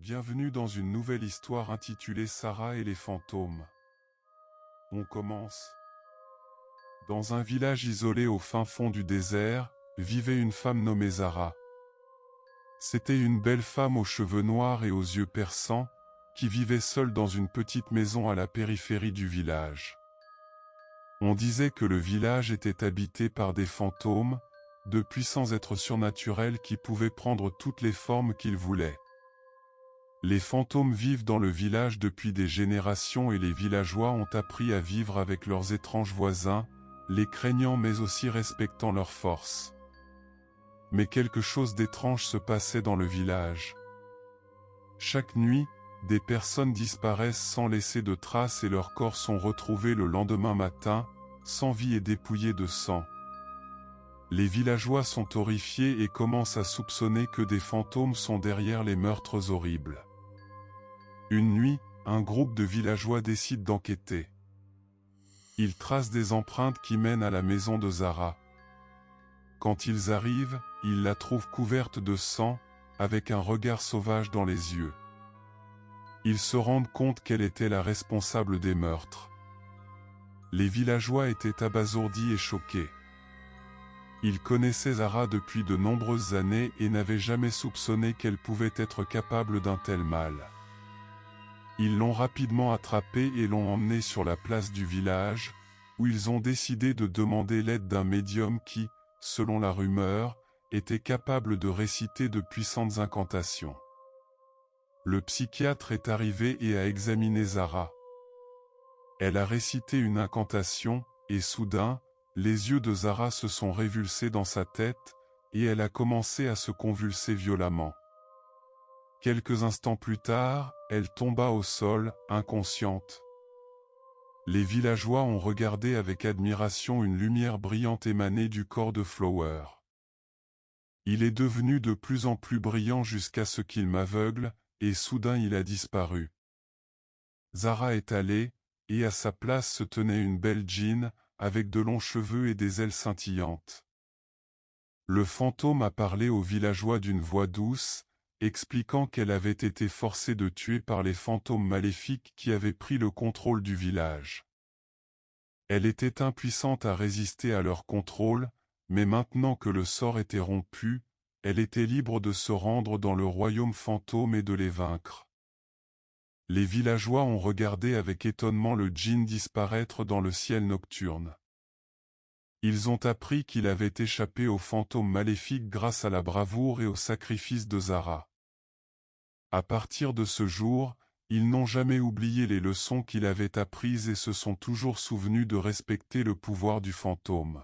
Bienvenue dans une nouvelle histoire intitulée Sarah et les fantômes. On commence. Dans un village isolé au fin fond du désert, vivait une femme nommée Zara. C'était une belle femme aux cheveux noirs et aux yeux perçants, qui vivait seule dans une petite maison à la périphérie du village. On disait que le village était habité par des fantômes, de puissants êtres surnaturels qui pouvaient prendre toutes les formes qu'ils voulaient. Les fantômes vivent dans le village depuis des générations et les villageois ont appris à vivre avec leurs étranges voisins, les craignant mais aussi respectant leurs forces. Mais quelque chose d'étrange se passait dans le village. Chaque nuit, des personnes disparaissent sans laisser de traces et leurs corps sont retrouvés le lendemain matin, sans vie et dépouillés de sang. Les villageois sont horrifiés et commencent à soupçonner que des fantômes sont derrière les meurtres horribles. Une nuit, un groupe de villageois décide d'enquêter. Ils tracent des empreintes qui mènent à la maison de Zara. Quand ils arrivent, ils la trouvent couverte de sang, avec un regard sauvage dans les yeux. Ils se rendent compte qu'elle était la responsable des meurtres. Les villageois étaient abasourdis et choqués. Ils connaissaient Zara depuis de nombreuses années et n'avaient jamais soupçonné qu'elle pouvait être capable d'un tel mal. Ils l'ont rapidement attrapée et l'ont emmenée sur la place du village, où ils ont décidé de demander l'aide d'un médium qui, selon la rumeur, était capable de réciter de puissantes incantations. Le psychiatre est arrivé et a examiné Zara. Elle a récité une incantation, et soudain, les yeux de Zara se sont révulsés dans sa tête, et elle a commencé à se convulser violemment. Quelques instants plus tard, elle tomba au sol, inconsciente. Les villageois ont regardé avec admiration une lumière brillante émaner du corps de Flower. Il est devenu de plus en plus brillant jusqu'à ce qu'il m'aveugle, et soudain il a disparu. Zara est allée, et à sa place se tenait une belle djinne, avec de longs cheveux et des ailes scintillantes. Le fantôme a parlé aux villageois d'une voix douce, expliquant qu'elle avait été forcée de tuer par les fantômes maléfiques qui avaient pris le contrôle du village. Elle était impuissante à résister à leur contrôle, mais maintenant que le sort était rompu, elle était libre de se rendre dans le royaume fantôme et de les vaincre. Les villageois ont regardé avec étonnement le djinn disparaître dans le ciel nocturne. Ils ont appris qu'il avait échappé aux fantômes maléfiques grâce à la bravoure et au sacrifice de Zara. À partir de ce jour, ils n'ont jamais oublié les leçons qu'il avait apprises et se sont toujours souvenus de respecter le pouvoir du fantôme.